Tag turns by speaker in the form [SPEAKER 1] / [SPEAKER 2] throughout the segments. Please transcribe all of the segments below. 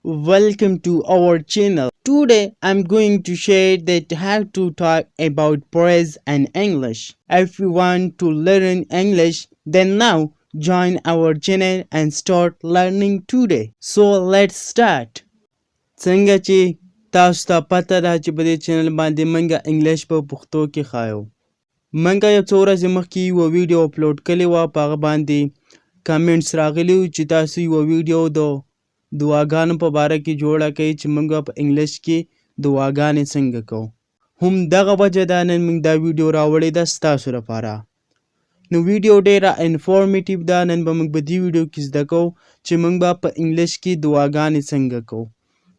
[SPEAKER 1] Welcome to our channel. Today I'm going to share that how to talk about praise in English. If you want to learn English, then now join our channel and start learning today. So let's start. څنګه چې تاسو ته پته ده چې په دې چینل باندې منګه انګلیش په پښتو کې ښایو. منګه یو څو ورځې مخکې یوه ویډیو اپلوډ کړې وه، په هغه باندې کمنټس راغلي وو چې تاسو یوه ویډیو د دعاګانو په باره کې جوړه کړئ چې موږ په انګلیش کې دعاګانې څنګه کوو. همدغه وجه ده نن موږ دا ویډیو راوړې ده ستاسو لپاره. نو ویډیو ډېره انفارمیټیو ده. نن به موږ په دې ویډیو کې زده کوو چې موږ به په انګلیش کې دعاګانې څنګه کوو،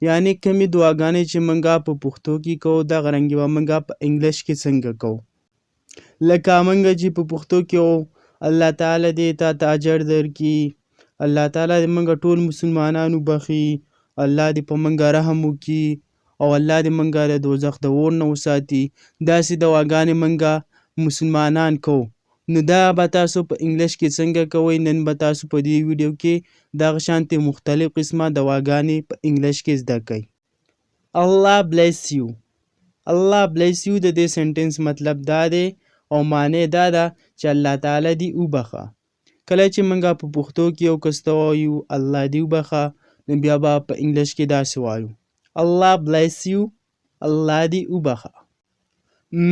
[SPEAKER 1] یعنې کومې دعاګانې چې موږ په پښتو کې کوو دغه رنګې به موږ په انګلیش کې څنګه کوو. لکه موږ چې په پښتو کې وو الله تعالی دې تا ته اجر درکړي، الله تعالی دې موږ ټول مسلمانان وبخي، الله دې په موږ رحم وکړي او الله دې موږ د دوزخ د اور نه وساتي. داسې دعاګانې موږ مسلمانان کوو. نو دا به تاسو په انګلیش کې څنګه کوئ، نن به تاسو په دې ویډیو کې دغه شانتې مختلف قسمه دعاګانې په انګلیش کې زده کوئ. الله bless you. الله bless you د دې سنټنس مطلب دا دی او معنی دا ده چې الله تعالی دې وبخه. کله چې موږ په پښتو کې یو کس ته وایو الله دې وبخه، نو بیا به په انګلیش کې داسې وایو الله bless you، الله دې وبخه.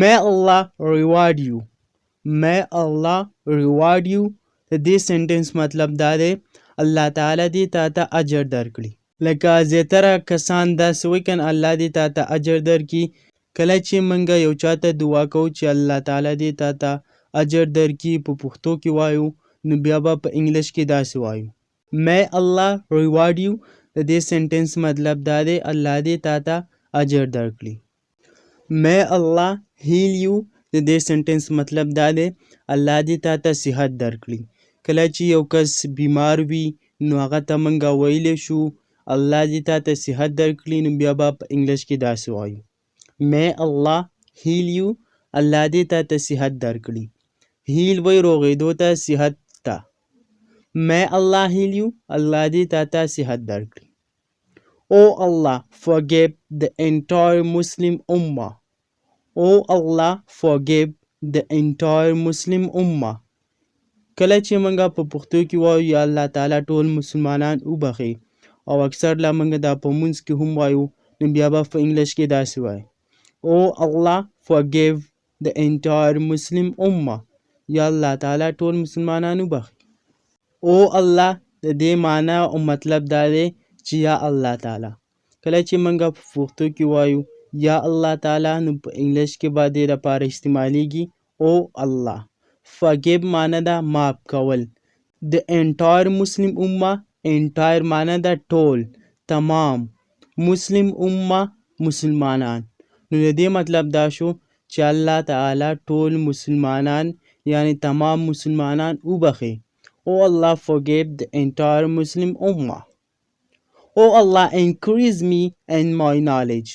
[SPEAKER 1] May Allah reward you. May Allah reward you د دې سنټنس مطلب دا دی الله تعالی دې تا ته اجر درکړي. لکه زیاتره کسان داسې وایي کنه الله دې تا ته اجر درکړي. کله چې موږ یو چاته دعا کوو چې الله تعالی دې تا ته اجر درکړي په پښتو کې وایو، نو بیا به په انګلیش کې داسې وایو May Allah reward you د دې سنټنس مطلب دا دی الله دې تا ته اجر درکړي. May Allah heal you د دې سنټنس مطلب دا دی الله دې تا ته صحت درکړي. کله چې یو کس بیمار وي نو هغه ته موږ ویلی شو الله دې تا ته صحت درکړي، نو بیا به په انګلیش کې داسې وایو May Allah heal you، الله دې تا ته صحت درکړي. هیل وی روغېدو ته، صحت ته. May Allah heal you، الله دې تا ته صحت درکړي. Oh Allah forgive the entire Muslim Ummah. Oh Allah forgive the entire Muslim Ummah. کله چې موږ په پښتو کې وایو یا الله تعالی ټول مسلمانان وبخي، او اکثر لا موږ دا په مونځ کې هم وایو، نو بیا به په انګلیش کې داسې وایو Oh Allah forgive the entire Muslim Ummah. یا الله تعالی ټول مسلمانان وبخي. او الله د دې معنی او مطلب دا دی چې یا الله تعالی. کله چې موږ په پښتو کې وایو یا الله تعالی، نو په انګلیش کې به دې لپاره استعمالیږي او الله. forgive معنی ده معاف کول. د entire Muslim Ummah، entire معنی ده ټول، تمام. مسلم امه مسلمانان. نو د دې مطلب دا شو چې الله تعالی ټول مسلمانان یعنی تمام مسلمانان وبخي. Oh Allah forgive the entire Muslim Ummah. Oh Allah increase me in my knowledge.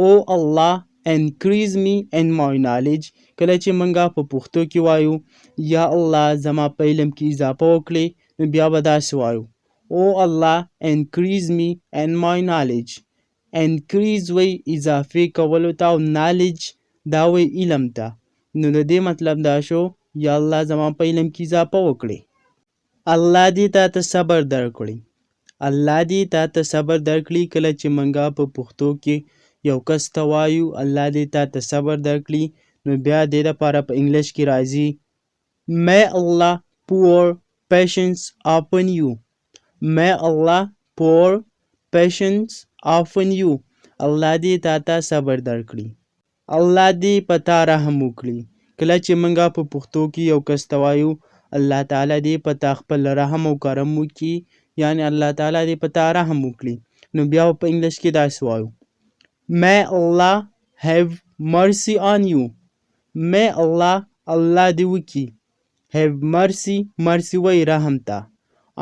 [SPEAKER 1] Oh Allah increase me in my knowledge. کله چې موږ په پښتو کې وایو یا الله زما په علم کې اضافه وکړي، نو بیا به داسې وایو Oh Allah increase me in my knowledge. increase وی اضافه کولو ته او knowledge دا وی علم ته. نو د دې مطلب دا شو یا الله زما په علم کې اضافه وکړي. الله دې تا ته صبر درکړي. الله دې تا ته صبر درکړي. کله چې موږ په پښتو کې یو کس ته وایو الله دې تا ته صبر درکړي، نو بیا دې لپاره په انګلیش کې راځي May Allah pour patience upon you. May Allah pour patience upon you. الله دې تا ته صبر درکړي. الله دې په تا رحم وکړي. کله چې موږ په پښتو کې یو کس ته وایو الله تعالی دې په تا خپل رحم او کرم وکړي، یعنی الله تعالی دې په تا رحم وکړي، نو بیا په انګلیش کې داسې وایو May Allah have mercy on you. May Allah، الله دې وکړي، have mercy، mercy وی رحم ته،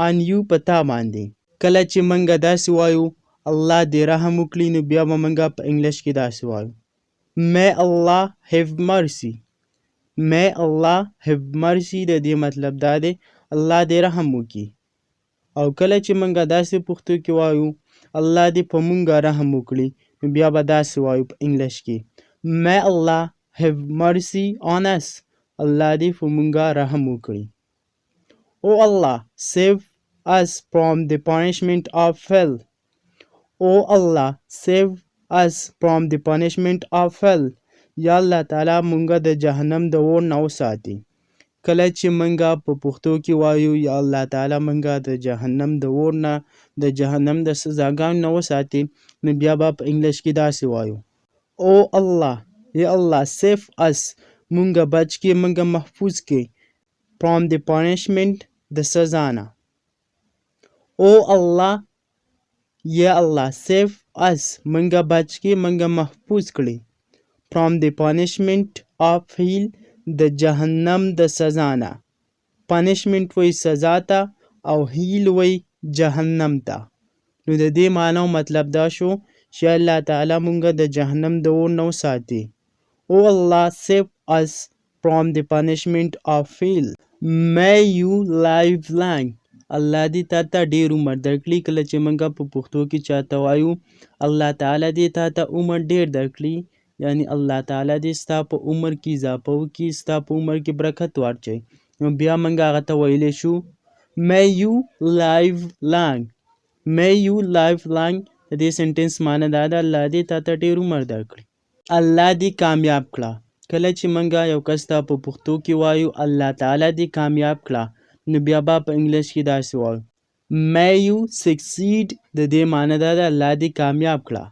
[SPEAKER 1] on you په تا باندې. کله چې موږ داسې وایو الله دې رحم وکړي، نو بیا به موږ په انګلیش کې داسې وایو May Allah have mercy. May Allah have mercy د دې مطلب دا دی الله دې رحم وکړي. او کله چې موږ داسې پښتو کې وایو الله دې په مونږه رحم وکړي. نو بیا به داسې وایو په انګلیش کې May Allah have mercy on us. الله دې په مونږه رحم وکړي. O Allah, save us from the punishment of hell. O Allah, save us from the punishment of hell. یا الله تعالی مونږه د جهنم د اور نه وساتي. کله چې مونږه په پښتو کې وایو یا الله تعالی مونږه د جهنم د اور نه د جهنم د سزاګانو نه وساتي، نو بیا به په انګلیش کې داسې وایو او الله، یا الله save us، مونږه بچ کې، مونږه محفوظ کې from the punishment د سزا نه. او الله، یا الله save us، مونږه بچ کې، مونږه محفوظ کړي from the punishment of hell، د جهنم د سزا نه. punishment وی سزا ته او هیل وی جهنم ته. نو د دې معنی او مطلب دا شو چې الله تعالی مونږه د جهنم د اور نه وساتي. او الله save us from the punishment of hell. may you live long. الله دې تا ته ډېر عمر درکړي. کله چې مونږه په پښتو کې چاته وایو الله تعالی دې تا ته عمر ډېر درکړي، یعنی الله تعالی دې ستا په عمر کې اضافه وکړي، ستا په عمر کې برکت واچوي. نو بیا مونږ هغه ته ویلی شو may you live long. may you live long. د دې سنټنس معنی دا ده الله دې تا ته ډېر عمر درکړي، الله دې کامیاب کړه. کله چې مونږه یو کس ته په پښتو کې وایو الله تعالی دې کامیاب کړه، نو بیا به په انګلیش کې داسې وایو may you succeed. د دې معنی دا ده الله دې کامیاب کړه.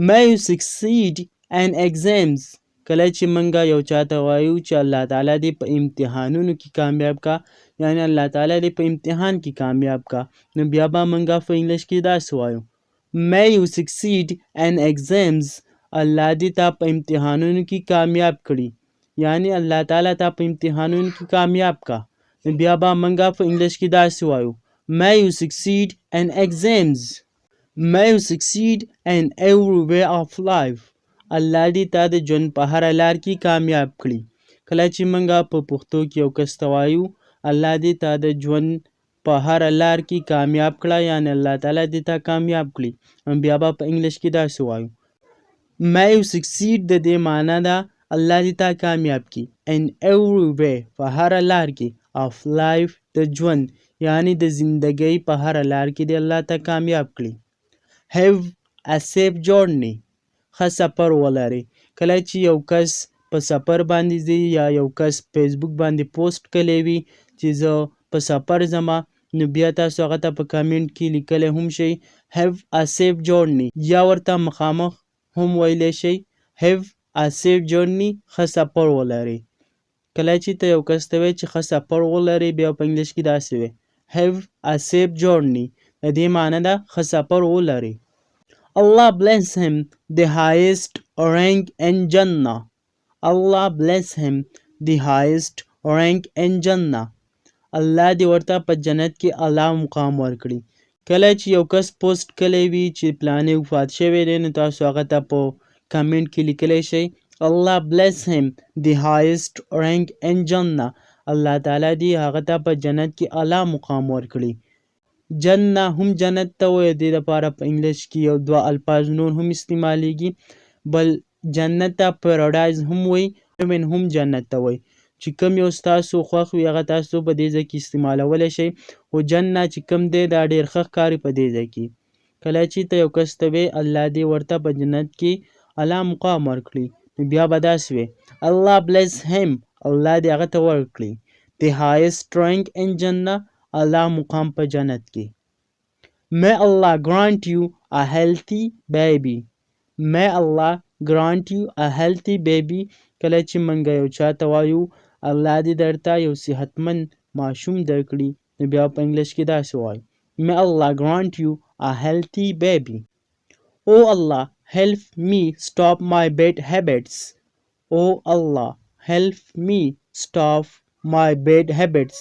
[SPEAKER 1] may you succeed in exams. کله چې مونږه یو چاته وایو چې الله تعالی دې په امتحانونو کې کامیاب کا، یعنی الله تعالی دې په امتحان کې کامیاب کا، نو بیا به مونږه په انګلیش کې داسې وایو may you succeed in exams. الله دې تا په امتحانونو کې کامیاب کړي، یعنی الله تعالی تا په امتحانونو کې کامیاب کا. نو بیا به مونږه په انګلیش کې داسې وایو may you succeed in exams. may you succeed in every way of life. الله دې تا د ژوند په هره لار کې کامیاب کړي. کله چې مونږه په پښتو کې یو کس ته وایو الله دې تا د ژوند په هره لار کې کامیاب کړه، یعنی الله تعالی دې تا کامیاب کړي، بیا به په انګلیش کې داسې وایو may you succeed. د دې معنی ده الله دې تا کامیاب کړي in every way، په هره لار کې of life، د ژوند یعنی د زندګۍ په هره لار کې دې الله تا کامیاب کړي. have a safe journey. ښه سفر ولري. کله چې یو کس په سفر باندې ځي یا یو کس فیسبوک باندې پوسټ کړی وي چې زه په سفر ځمه، نو بیا تاسو هغه ته په کامنټ کې لیکلی هم شئ have a safe journey، یا ورته مخامخ هم ویلی شئ have a safe journey، ښه سفر ولري. کله چې ته یو کس ته وایې چې ښه سفر ولري، بیا په انګلیش کې داسې وایي have a safe journey. د دې معنی ده ښه سفر ولري. Allah bless him the highest rank in Jannah. Allah bless him the highest rank in Jannah. الله دې ورته په جنت کې اعلی مقام ورکړي. کله چې یو کس پوسټ کړی وي چې پلانې وفات شوی دی، نو تاسو هغه ته په کمنټ کې لیکلی شئ Allah bless him the highest rank in Jannah. الله تعالی دې هغه ته په جنت کې اعلی مقام ورکړي. جنه هم جنت ته وایي، دې لپاره په انګلیش کې یو دوه الفاظ نور هم استعمالیږي، بل جنت ته پیراډایز هم وایي، هم جنت ته وایي. چې کوم یو ستاسو خوښ وي هغه تاسو په دې ځای کې استعمالولی شئ، خو جنه چې کوم دی دا ډېر ښه ښکاري په دې ځای کې. کله چې ته یو کس ته وایې الله دې ورته په جنت کې اعلی مقام ورکړي، نو بیا به داسې وایي Allah bless him. الله دې هغه ته ورکړي the highest rank in Jannah، اعلی مقام په جنت کې. may Allah grant you a healthy baby. may Allah grant you a healthy baby. کله چې منګه یو چاته وایو الله دې درته یو صحتمند ماشوم درکړي، نو بیا په انګلیش کې داسې وایو may Allah grant you a healthy baby. oh Allah help me stop my bad habits. oh Allah help me stop my bad habits.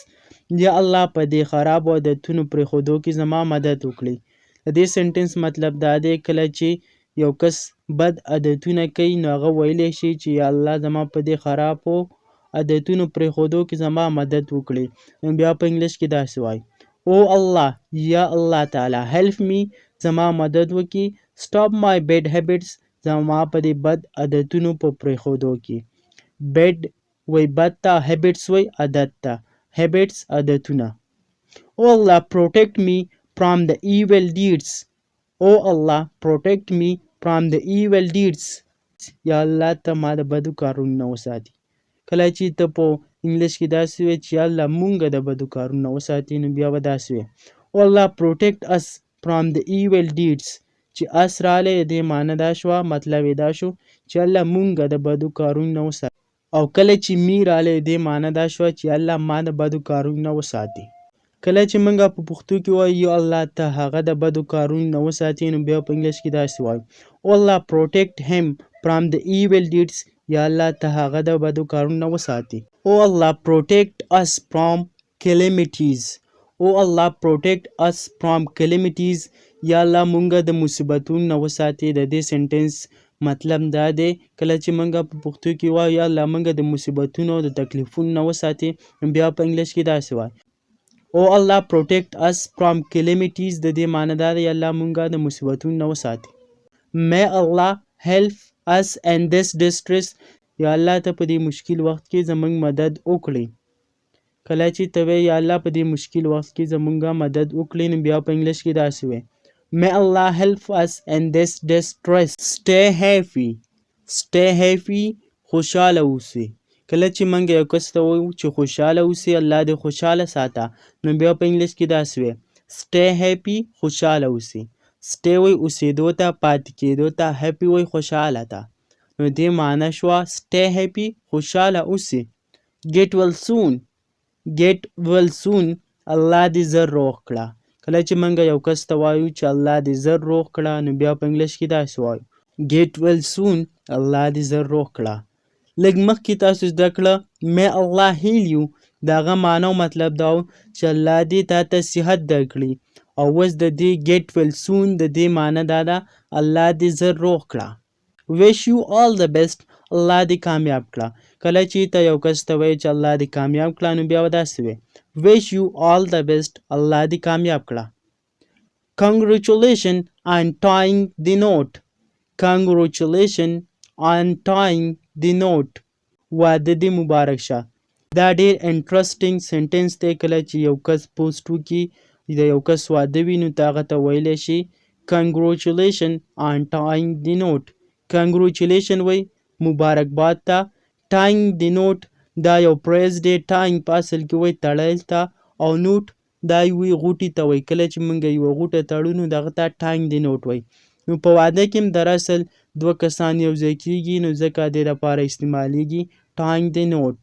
[SPEAKER 1] یا الله په دې خراب عادتونو پرېښودو کې زما مدد وکړي. د دې سنټنس مطلب دا دی کله چې یو کس بد عادتونه کوي، نو هغه ویلی شي چې یا الله زما په دې خرابو عادتونو پرېښودو کې زما مدد وکړي. نو بیا په انګلیش کې داسې وایي او الله، یا الله تعالی help me زما مدد وکړي. stop my bad habits زما په دې بد عادتونو په پرېښودو کې. bad وای بد ته، habits وای عادت ته. habits عادتونه. Oh Allah protect me from the evil deeds. Oh Allah protect me from the evil deeds. یا الله ته ما د بدو کارونو نه وساتي. کله چې ته په انګلیش کې داسې وایې چې یا الله مونږ د بدو کارونو نه وساتي، نو بیا به داسې وایې Oh Allah protect us from the evil deeds. چې اس رالی دې معنی دا شوه، مطلب یې دا شو چې الله مونږ د بدو کارونو نه وساتي. او کله چې می رالی دې معنی دا شوه چې الله ما د بدو کارونو نه وساتي. کله چې موږ په پښتو کې وایو یا الله ته هغه د بدو کارونو نه وساتي، نو بیا په انګلیش کې داسې وایو Oh Allah protect him from the evil deeds. یا الله ته هغه د بدو کارونو نه وساتي. Oh Allah protect us from calamities. Oh Allah protect us from calamities. یا الله مونږ د مصیبتونو نه وساتي. د دې سنټنس مطلب دا دی کله چې موږ په پښتو کې وایو یا الله مونږ د مصیبتونو او د تکلیفونو نه وساتي، بیا په انګلیش کې داسې وایو Oh Allah protect us from calamities. د دې معنی دا دی الله مونږه د مصیبتونو نه وساتي. May Allah help us in this distress. یا الله ته په دې مشکل وخت کې زمونږ مدد وکړي. کله چې ته وایې یا الله په دې مشکل وخت کې زمونږه مدد وکړي، نو بیا په انګلیش کې داسې وایي May Allah help us in this distress. Stay happy. Stay happy. خوشحاله اوسئ. کله چې موږ یو کس ته وایو چې خوشحاله اوسئ، الله دې خوشحاله ساته، نو بیا په انګلیش کې داسې وایي Stay happy. خوشحاله اوسئ. Stay وایي اوسېدو ته، پاتې کېدو ته. happy وایي خوشحاله ته. نو دې معنی شوه Stay happy. خوشحاله اوسئ. Get well soon. Get well soon. الله دې زر روغ کړه. کله چې موږ یو کس ته وایو چې الله دې زر روغ کړه، نو بیا په انګلیش کې داسې وایو Get well soon. الله دې زر روغ کړه. لږ مخکې تاسو زده کړه May Allah heal you. د هغه معنی او مطلب دا و چې الله دې تا ته صحت درکړي. او اوس د دې get well soon د دې معنی دا ده الله دې زر روغ کړه. Wish you all the best. الله دې کامیاب کړه. کله چې ته یو کس ته وایې چې الله دې کامیاب کړه، نو بیا به داسې وایې Wish you all the best. الله دې کامیاب کړه. Congratulations on tying the knot. Congratulations on tying the knot. واده دې مبارک شه. دا ډېر انټرسټینګ سنټنس دی. کله چې یو کس پوسټ وکړي، د یو کس واده وي، نو ته هغه ته ویلی شي Congratulations on tying the knot. Congratulations وایي مبارکباد ته. tying the knot دا یو پریز دی. tying په اصل کې وایي تړل ته، او نوټ دا وایي غوټې ته وایي. کله چې موږ یوه غوټه تړو، نو دغه ته tying the knot وایي. نو په واده کې هم در اصل دوه کسان یو ځای کېږي، نو ځکه دې لپاره استعمالیږي tying the knot.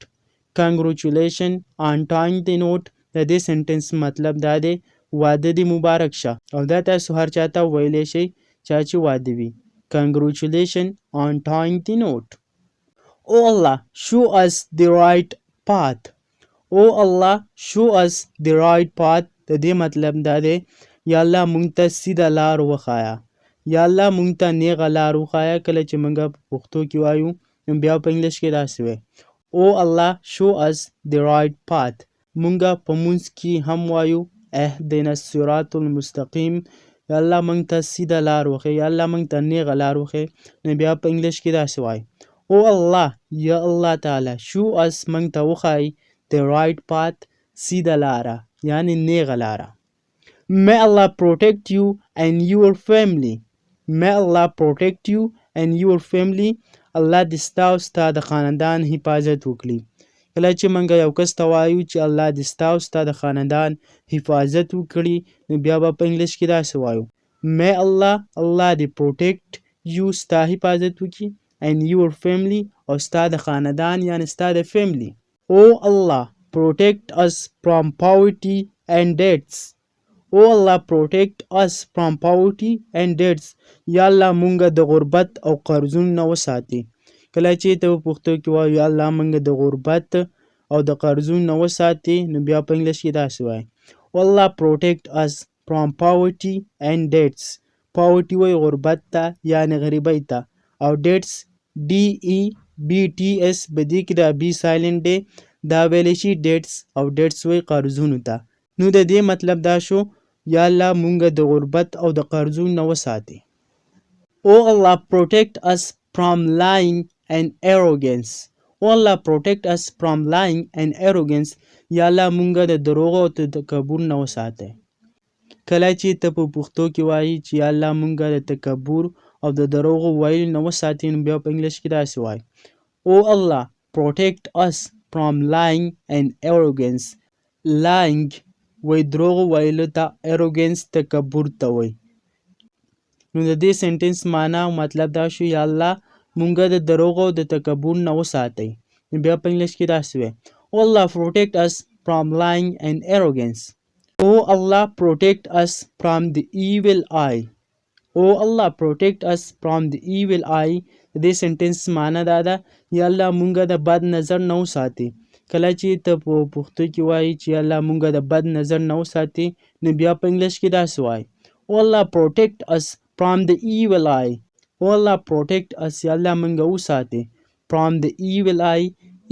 [SPEAKER 1] Congratulations on tying the knot. د دې سنټنس مطلب دا دی واده دې مبارک شه. او دا تاسو هر چا ته ویلی شئ چا چې واده وي. Congratulations on tying the knot. Oh Allah show us the right path. Oh Allah show us the right path. د دې مطلب دا دی یا الله مونږ ته سیده لار وښایه. یا الله مونږ ته نیغه لار وښایه. کله چې موږ په پښتو کې وایو، نو بیا په انګلیش کې داسې وایي Oh Allah show us the right path. مونږ په مونځ کې هم وایو اهدنا الصراط المستقیم. یا الله مونږ ته سیده لار وښیه. یا الله مونږ ته نیغه لار وښیه. نو بیا په انګلیش کې داسې وایي Oh Allah. یا الله تعالی show us مونږ ته وښایي the right path. سیده لاره یعنی نیغه لاره. May Allah protect you and your family. May Allah protect you and your family. الله دې ستا او ستا د خاندان حفاظت وکړي. کله چې موږ یو کس ته وایو چې الله دې ستا او ستا د خاندان حفاظت وکړي، نو بیا به په انګلیش کې داسې وایو May Allah. الله دې protect you. ستا حفاظت وکړي. and your family. او ستا د خاندان یعنی ستا د family. Oh Allah protect us from poverty and debts. Oh Allah protect us from poverty and debts. یا الله مونږ د غربت او قرضونو نه وساتي. کله چې ته په پښتو کې وایو یا الله مونږ د غربت او د قرضونو نه وساتي، نو بیا په انګلیش کې داسې وایي Oh Allah protect us from poverty and debts. poverty وایي غربت ته یعنی غریبۍ ته، او debts DEBTS بدې کې دا بي سایلنټ دی، دا ویلی شي debts، او debts وایي قرضونو ته. نو د دې مطلب دا شو یا الله مونږ د غربت او د قرضو نه وساتي. O Allah, protect us from lying and arrogance. O Allah, protect us from lying and arrogance. یا الله مونږ د دروغ او د تکبر نه وساتي. کله چې ته په پښتو کې وایي چې یا الله مونږ د تکبر او د دروغ ویلو نه وساتي، نو بیا په انګلیش کې داسې وایي O Allah, protect us from lying and arrogance. lying وای دروغ ویلو ته، arrogance تکبر ته وای. نو د دې سنټنس معنا او مطلب دا شو یا الله مونږ د دروغ او د تکبر نه وساتئ. نو بیا په انګلیش کې داسې وای O Allah, protect us from lying and arrogance. O Allah, protect us from the evil eye. O Allah, protect us from the evil eye. د دې سنټنس معنا دا ده یا الله مونږ د بد نظر نه وساتي. کله چې ته په پښتو کې وایي چې یا الله مونږ د بد نظر نه وساتي، نو بیا په انګلیش کې داسې وایي O Allah, protect us from the evil eye. O Allah, protect us. یا الله مونږ وساتي from the evil eye.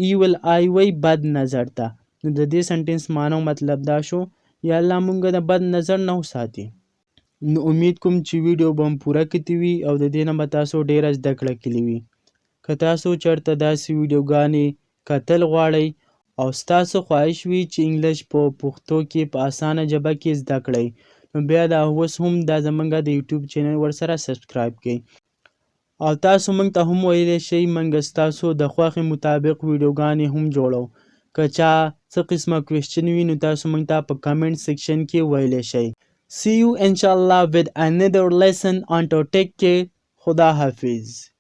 [SPEAKER 1] evil eye وای بد نظر ته. نو د دې سنټنس معنا او مطلب دا شو یا الله مونږ د بد نظر نه وساتي. نو امید کوم چې ویډیو به هم پوره کتي وي او د دې نه به تاسو ډیره زده کړه کړې وي. که تاسو چېرته داسې ویډیوګانې کتل غواړئ او ستاسو خواهش وي چې انګلیش په پښتو کې په اسانه ژبه کې زده کړئ، نو بیا دا اوس هم دا زموږ د یوټیوب چینل ورسره سبسکرایب کړئ. او تاسو موږ ته هم ویلی شئ موږ ستاسو د خوښې مطابق ویډیوګانې هم جوړو. که چا څه قسمه کوېسچن وي نو تاسو موږ ته په کمنټ سیکشن کې ویلی شئ. See you inshallah with another lesson. Until take care. Khuda Hafiz.